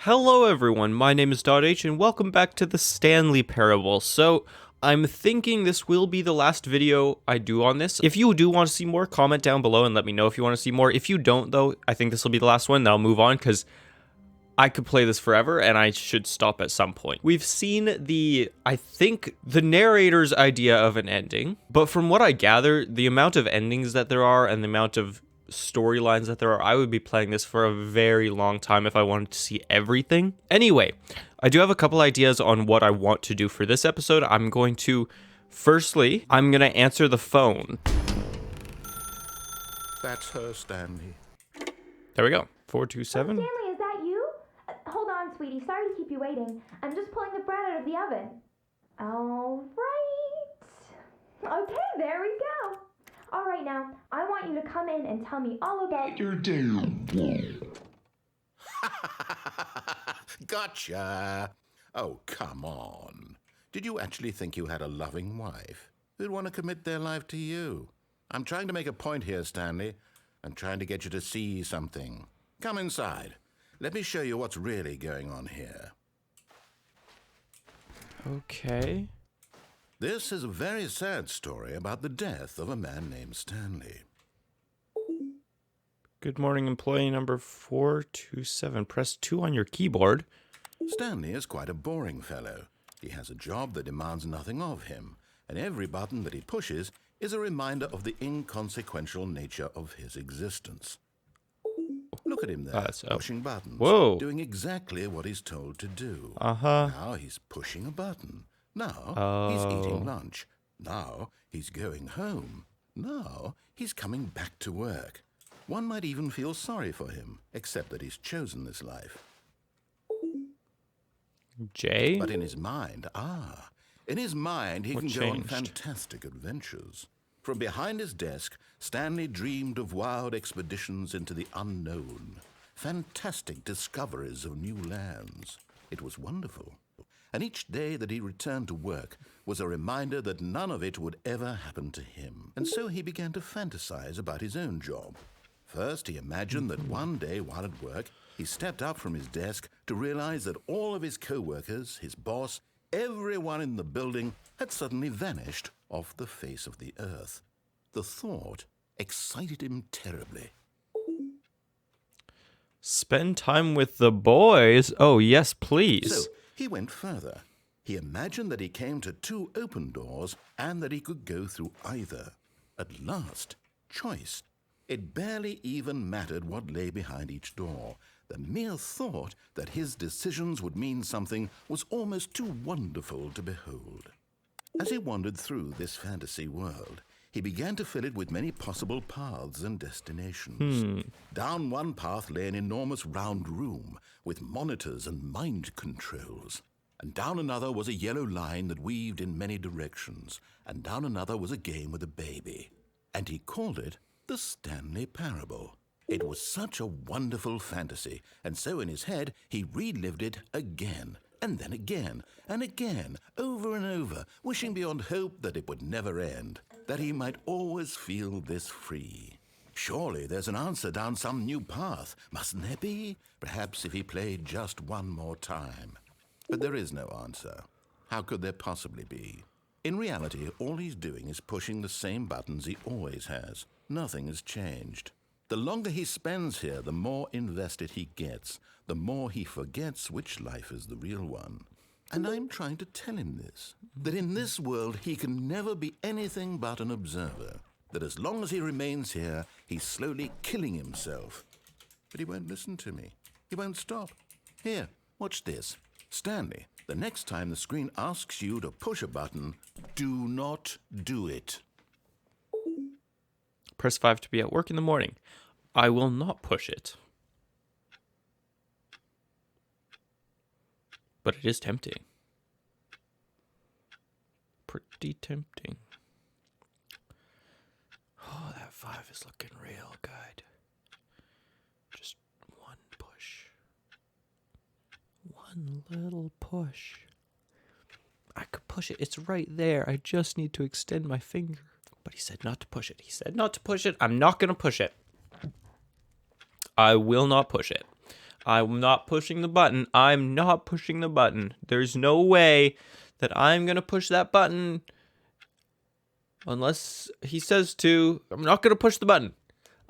Hello everyone, my name is H and welcome back to the Stanley Parable. So, I'm thinking this will be the last video I do on this. If you do want to see more, comment down below and let me know if you want to see more. If you don't though, I think this will be the last one, then I'll move on because I could play this forever and I should stop at some point. We've seen I think, the narrator's idea of an ending, but from what I gather, the amount of endings that there are and the amount of storylines that there are, I would be playing this for a very long time if I wanted to see everything. Anyway, I do have a couple ideas on what I want to do for this episode. I'm going to answer the phone. That's her, Stanley. There we go. 427. Stanley, is that you? Hold on, sweetie. Sorry to keep you waiting. I'm just pulling the bread out of the oven. All right. Okay, there we go. All right, now, I want you to come in and tell me all about your day. Gotcha. Oh, come on. Did you actually think you had a loving wife who'd want to commit their life to you? I'm trying to make a point here, Stanley. I'm trying to get you to see something. Come inside. Let me show you what's really going on here. Okay. This is a very sad story about the death of a man named Stanley. Good morning, employee number 427. Press 2 on your keyboard. Stanley is quite a boring fellow. He has a job that demands nothing of him, and every button that he pushes is a reminder of the inconsequential nature of his existence. Look at him there, pushing buttons, doing exactly what he's told to do. Now he's pushing a button. Now he's eating lunch. Now he's going home. Now he's coming back to work. One might even feel sorry for him, except that he's chosen this life. Jay? But in his mind, he can go on fantastic adventures. From behind his desk, Stanley dreamed of wild expeditions into the unknown, fantastic discoveries of new lands. It was wonderful. And each day that he returned to work was a reminder that none of it would ever happen to him. And so he began to fantasize about his own job. First, he imagined that one day while at work, he stepped up from his desk to realize that all of his co-workers, his boss, everyone in the building had suddenly vanished off the face of the earth. The thought excited him terribly. Spend time with the boys? Oh, yes, please. So he went further. He imagined that he came to 2 open doors and that he could go through either. At last, choice. It barely even mattered what lay behind each door. The mere thought that his decisions would mean something was almost too wonderful to behold. As he wandered through this fantasy world, he began to fill it with many possible paths and destinations. Down one path lay an enormous round room with monitors and mind controls. And down another was a yellow line that weaved in many directions. And down another was a game with a baby. And he called it the Stanley Parable. It was such a wonderful fantasy, and so in his head he relived it again, and then again, and again, over and over, wishing beyond hope that it would never end, that he might always feel this free. Surely there's an answer down some new path, mustn't there be? Perhaps if he played just one more time. But there is no answer. How could there possibly be? In reality, all he's doing is pushing the same buttons he always has. Nothing has changed. The longer he spends here, the more invested he gets, the more he forgets which life is the real one. And I'm trying to tell him this, that in this world he can never be anything but an observer, that as long as he remains here, he's slowly killing himself. But he won't listen to me. He won't stop. Here, watch this. Stanley, the next time the screen asks you to push a button, do not do it. Press 5 to be at work in the morning. I will not push it. But it is tempting. Pretty tempting. Oh, that 5 is looking real good. Just one push. One little push. I could push it. It's right there. I just need to extend my finger. But he said not to push it. He said not to push it. I'm not going to push it. I will not push it. I'm not pushing the button. I'm not pushing the button. There's no way that I'm going to push that button unless he says to. I'm not going to push the button.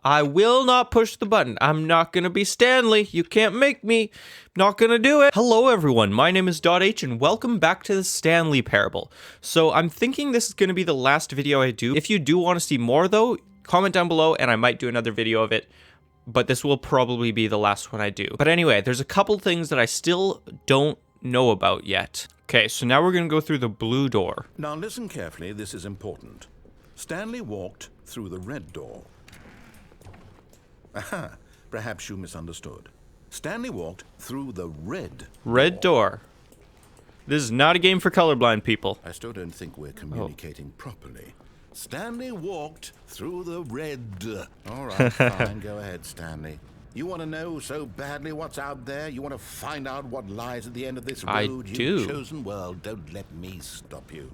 I will not push the button. I'm not going to be Stanley. You can't make me. Not going to do it. Hello, everyone. My name is .h, and welcome back to the Stanley Parable. So I'm thinking this is going to be the last video I do. If you do want to see more, though, comment down below, and I might do another video of it. But this will probably be the last one I do. But anyway, there's a couple things that I still don't know about yet. Okay, so now we're going to go through the blue door. Now listen carefully, this is important. Stanley walked through the red door. Aha, perhaps you misunderstood. Stanley walked through the red door. This is not a game for colorblind people. I still don't think we're communicating properly. Stanley walked through the red. All right, fine, go ahead, Stanley. You want to know so badly what's out there? You want to find out what lies at the end of this road? I You do. chosen world, don't let me stop you.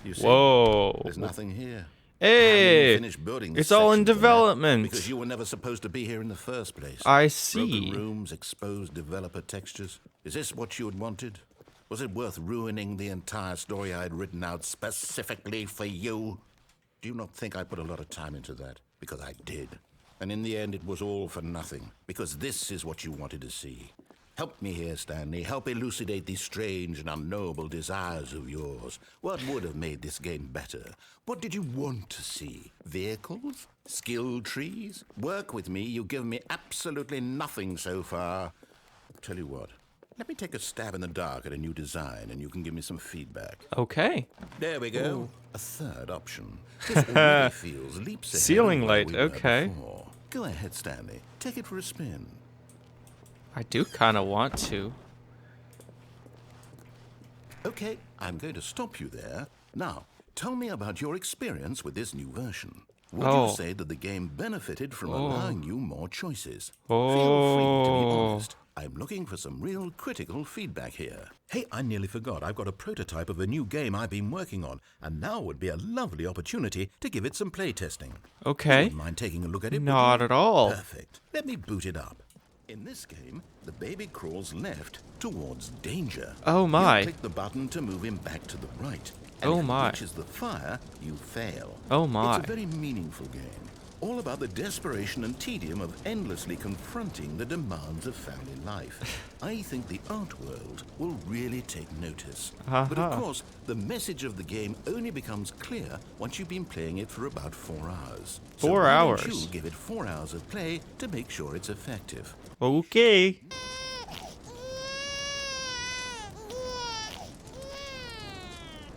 You see, Whoa. there's nothing here. Hey, Finished building this it's all in section for that, development. because you were never supposed to be here in the first place. I see. Broken rooms, exposed developer textures. Is this what you had wanted? Was it worth ruining the entire story I had written out specifically for you? Do you not think I put a lot of time into that? Because I did. And in the end, it was all for nothing. Because this is what you wanted to see. Help me here, Stanley. Help elucidate these strange and unknowable desires of yours. What would have made this game better? What did you want to see? Vehicles? Skill trees? Work with me. You've given me absolutely nothing so far. Tell you what. Let me take a stab in the dark at a new design, and you can give me some feedback. Okay. There we go. Ooh. A third option. This already feels leaps ahead. Ceiling of where light, we were okay. before. Go ahead, Stanley. Take it for a spin. I do kind of want to. Okay, I'm going to stop you there. Now, tell me about your experience with this new version. Would you say that the game benefited from allowing you more choices? Feel free to be honest. I'm looking for some real critical feedback here. Hey, I nearly forgot. I've got a prototype of a new game I've been working on, and now would be a lovely opportunity to give it some playtesting. Okay. You wouldn't mind taking a look at it? Not at all. Perfect. Let me boot it up. In this game, the baby crawls left towards danger. Oh my. You click the button to move him back to the right. And Oh if my. he reaches the fire, you fail. Oh my. It's a very meaningful game. All about the desperation and tedium of endlessly confronting the demands of family life. I think the art world will really take notice. But of course, the message of the game only becomes clear once you've been playing it for about 4 hours. So 4 why hours? don't you give it 4 hours of play to make sure it's effective? Okay.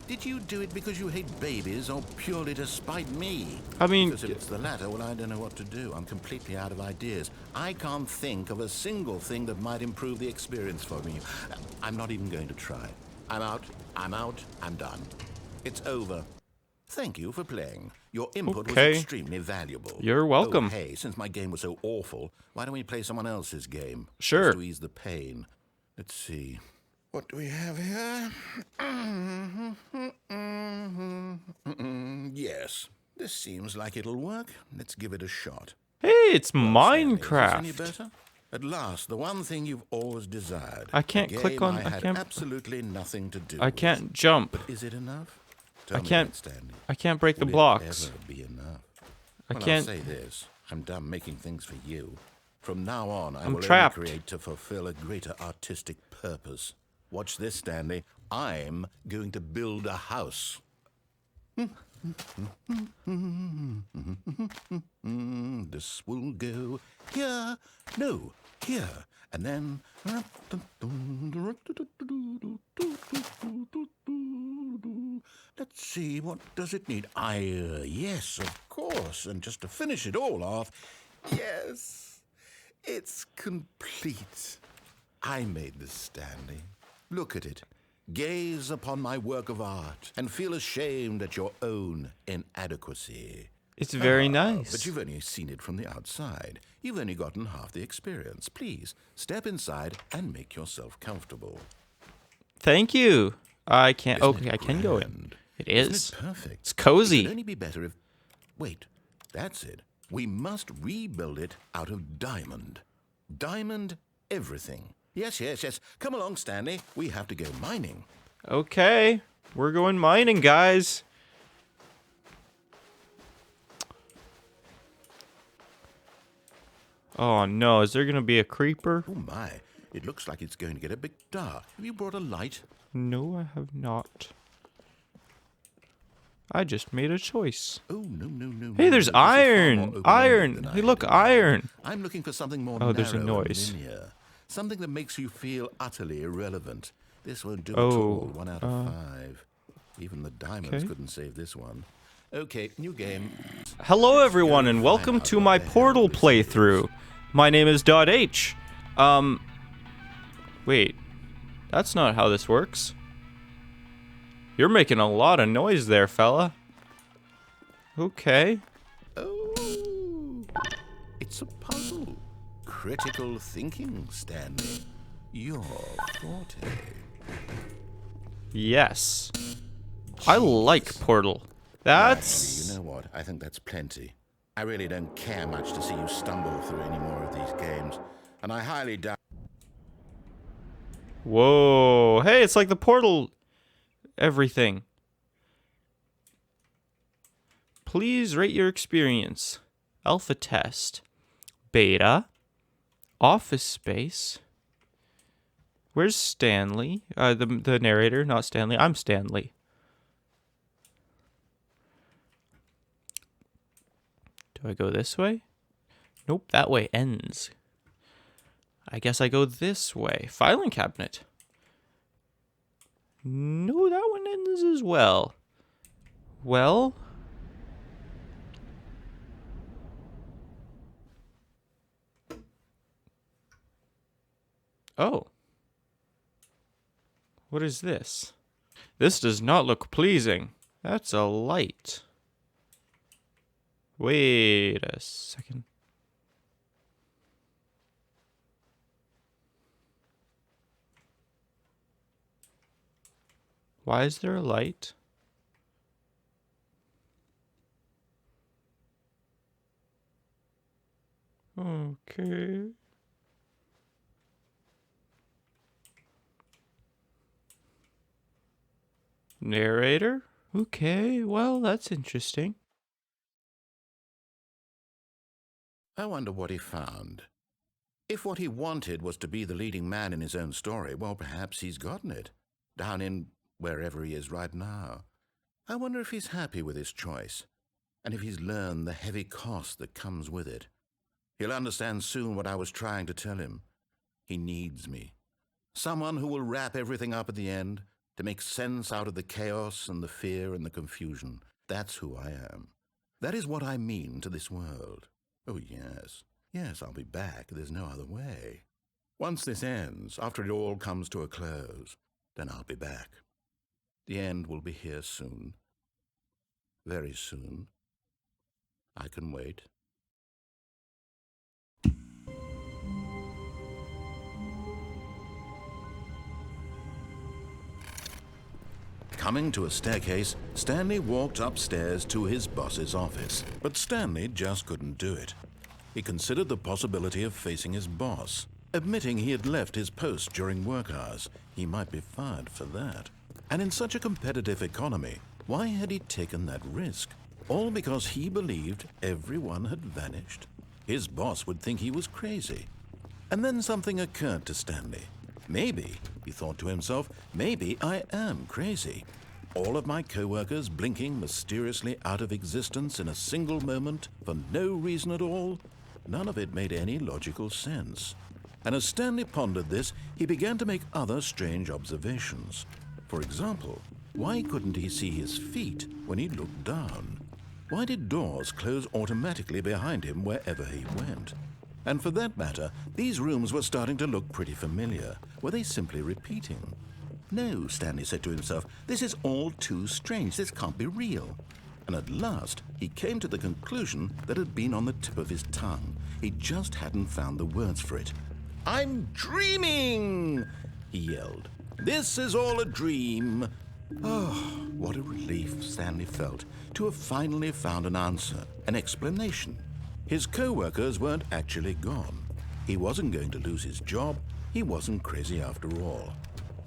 Did you do it because you hate babies or purely to spite me? I mean, because if it's the latter, well, I don't know what to do. I'm completely out of ideas. I can't think of a single thing that might improve the experience for me. I'm not even going to try. I'm out. I'm done. It's over. Thank you for playing. Your input was extremely valuable. You're welcome. Oh, hey, since my game was so awful, why don't we play someone else's game? Sure. Just to ease the pain. Let's see. What do we have here? Yes, this seems like it'll work. Let's give it a shot. Hey, it's Minecraft. Any better? At last, the one thing you've always desired. I can't click on. I had absolutely nothing to do. I can't jump. But is it enough? I can't. I can't break the blocks. Will it ever be enough? I Well, can't. I'll say this: I'm done making things for you. From now on, I I'm will trapped. only create to fulfill a greater artistic purpose. Watch this, Stanley. I'm going to build a house. This will go here. No, here. And then... Let's see, what does it need? Yes, of course. And just to finish it all off, yes, it's complete. I made this, Stanley. Look at it. Gaze upon my work of art and feel ashamed at your own inadequacy. It's very nice. But you've only seen it from the outside. You've only gotten half the experience. Please, step inside and make yourself comfortable. Thank you. I can't. Isn't Okay, it I can go in. grand? It is. Isn't it perfect? It's It cozy. could only be better if... Wait, that's it. We must rebuild it out of diamond. Diamond everything. Yes, yes, yes. Come along, Stanley. We have to go mining. Okay, we're going mining, guys. Oh no, is there gonna be a creeper? Oh my, it looks like it's going to get a bit dark. Have you brought a light? No, I have not. I just made a choice. Oh, no, no, no. Hey, no, there's no. This is far more iron! open-ended Iron! than I Hey, look, had iron! I'm looking for something more Oh, there's a narrow and noise. linear. Something that makes you feel utterly irrelevant. This won't do at Oh, all. 1 out of 5. Even the diamonds okay. couldn't save this one. Okay, new game. Hello everyone and welcome to my Portal playthrough. My name is .h. Wait. That's not how this works. You're making a lot of noise there, fella. Okay. Oh, it's a puzzle. Critical thinking, Stanley. Your forte. Yes. I like Portal. That's... You know what? I think that's plenty. I really don't care much to see you stumble through any more of these games, and I highly doubt... Whoa. Hey, it's like the Portal... everything. Please rate your experience. Alpha test. Beta. Office space. Where's Stanley? The narrator, not Stanley. I'm Stanley. Do I go this way? Nope, that way ends. I guess I go this way. Filing cabinet. No, that one ends as well. Well... oh. What is this? This does not look pleasing. That's a light. Wait a second. Why is there a light? Okay. Narrator? Okay, well, that's interesting. I wonder what he found. If what he wanted was to be the leading man in his own story, well, perhaps he's gotten it. Down in wherever he is right now. I wonder if he's happy with his choice, and if he's learned the heavy cost that comes with it. He'll understand soon what I was trying to tell him. He needs me. Someone who will wrap everything up at the end, to make sense out of the chaos and the fear and the confusion. That's who I am. That is what I mean to this world. Oh, yes. Yes, I'll be back. There's no other way. Once this ends, after it all comes to a close, then I'll be back. The end will be here soon. Very soon. I can wait. Coming to a staircase, Stanley walked upstairs to his boss's office. But Stanley just couldn't do it. He considered the possibility of facing his boss. Admitting he had left his post during work hours, he might be fired for that. And in such a competitive economy, why had he taken that risk? All because he believed everyone had vanished. His boss would think he was crazy. And then something occurred to Stanley. Maybe, he thought to himself, maybe I am crazy. All of my co-workers blinking mysteriously out of existence in a single moment for no reason at all. None of it made any logical sense. And as Stanley pondered this, he began to make other strange observations. For example, why couldn't he see his feet when he looked down? Why did doors close automatically behind him wherever he went? And for that matter, these rooms were starting to look pretty familiar. Were they simply repeating? No, Stanley said to himself, this is all too strange. This can't be real. And at last, he came to the conclusion that had been on the tip of his tongue. He just hadn't found the words for it. I'm dreaming, he yelled. This is all a dream. Oh, what a relief Stanley felt to have finally found an answer, an explanation. His co-workers weren't actually gone. He wasn't going to lose his job. He wasn't crazy after all.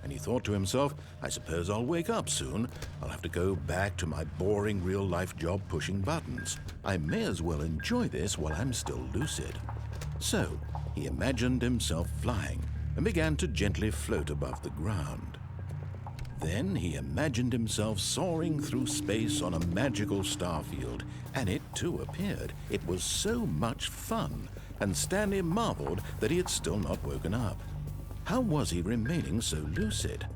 And he thought to himself, I suppose I'll wake up soon. I'll have to go back to my boring real-life job pushing buttons. I may as well enjoy this while I'm still lucid. So he imagined himself flying and began to gently float above the ground. Then he imagined himself soaring through space on a magical starfield, and it too appeared. It was so much fun, and Stanley marveled that he had still not woken up. How was he remaining so lucid?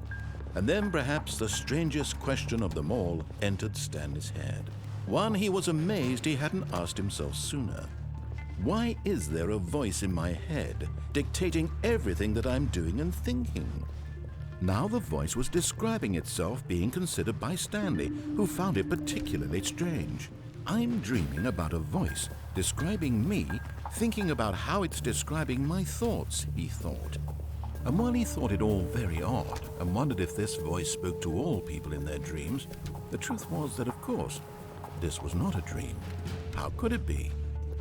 And then perhaps the strangest question of them all entered Stanley's head. One he was amazed he hadn't asked himself sooner. Why is there a voice in my head dictating everything that I'm doing and thinking? Now the voice was describing itself being considered by Stanley, who found it particularly strange. I'm dreaming about a voice describing me, thinking about how it's describing my thoughts, he thought. And while he thought it all very odd and wondered if this voice spoke to all people in their dreams, the truth was that, of course, this was not a dream. How could it be?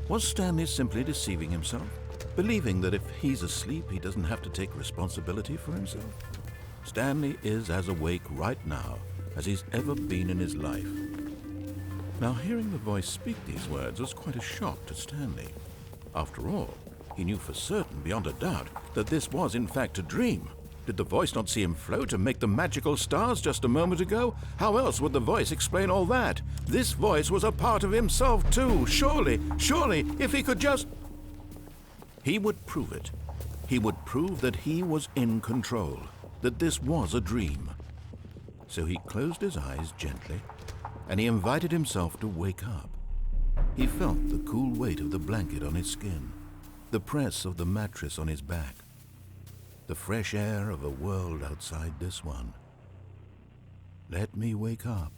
Was Stanley simply deceiving himself, believing that if he's asleep, he doesn't have to take responsibility for himself? Stanley is as awake right now as he's ever been in his life. Now, hearing the voice speak these words was quite a shock to Stanley. After all, he knew for certain, beyond a doubt, that this was in fact a dream. Did the voice not see him float and make the magical stars just a moment ago? How else would the voice explain all that? This voice was a part of himself too. Surely, if he could just... He would prove it. He would prove that he was in control, that this was a dream. So he closed his eyes gently, and he invited himself to wake up. He felt the cool weight of the blanket on his skin, the press of the mattress on his back, the fresh air of a world outside this one. Let me wake up,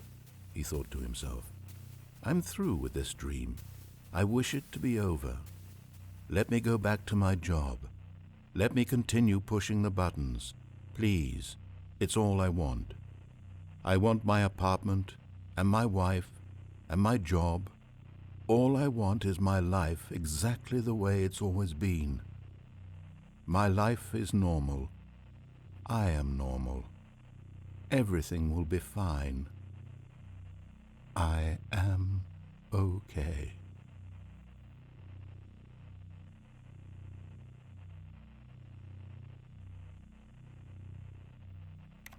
he thought to himself. I'm through with this dream. I wish it to be over. Let me go back to my job. Let me continue pushing the buttons. Please, it's all I want. I want my apartment and my wife and my job. All I want is my life exactly the way it's always been. My life is normal. I am normal. Everything will be fine. I am okay.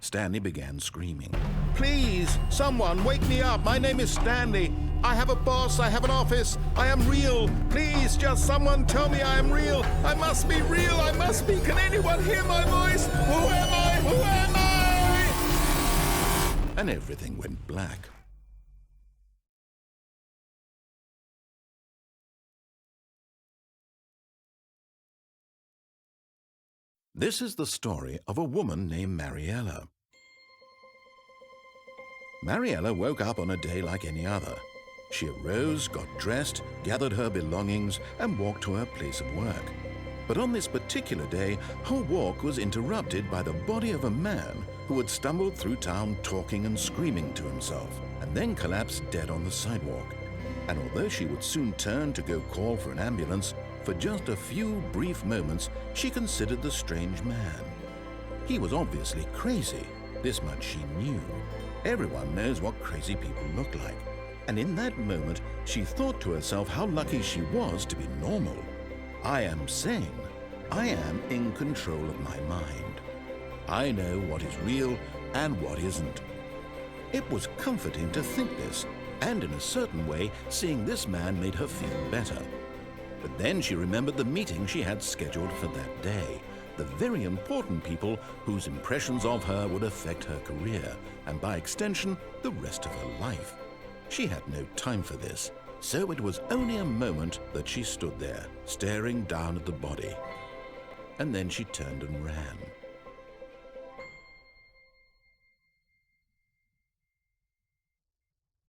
Stanley began screaming. Please, someone, wake me up. My name is Stanley. I have a boss. I have an office. I am real. Please, just someone tell me I am real. I must be real. I must be. Can anyone hear my voice? Who am I? Who am I? And everything went black. This is the story of a woman named Mariella. Mariella woke up on a day like any other. She arose, got dressed, gathered her belongings, and walked to her place of work. But on this particular day, her walk was interrupted by the body of a man who had stumbled through town talking and screaming to himself, and then collapsed dead on the sidewalk. And although she would soon turn to go call for an ambulance, for just a few brief moments, she considered the strange man. He was obviously crazy. This much she knew. Everyone knows what crazy people look like. And in that moment, she thought to herself how lucky she was to be normal. I am sane. I am in control of my mind. I know what is real and what isn't. It was comforting to think this, and in a certain way, seeing this man made her feel better. But then she remembered the meeting she had scheduled for that day, the very important people whose impressions of her would affect her career, and by extension, the rest of her life. She had no time for this, so it was only a moment that she stood there, staring down at the body. And then she turned and ran.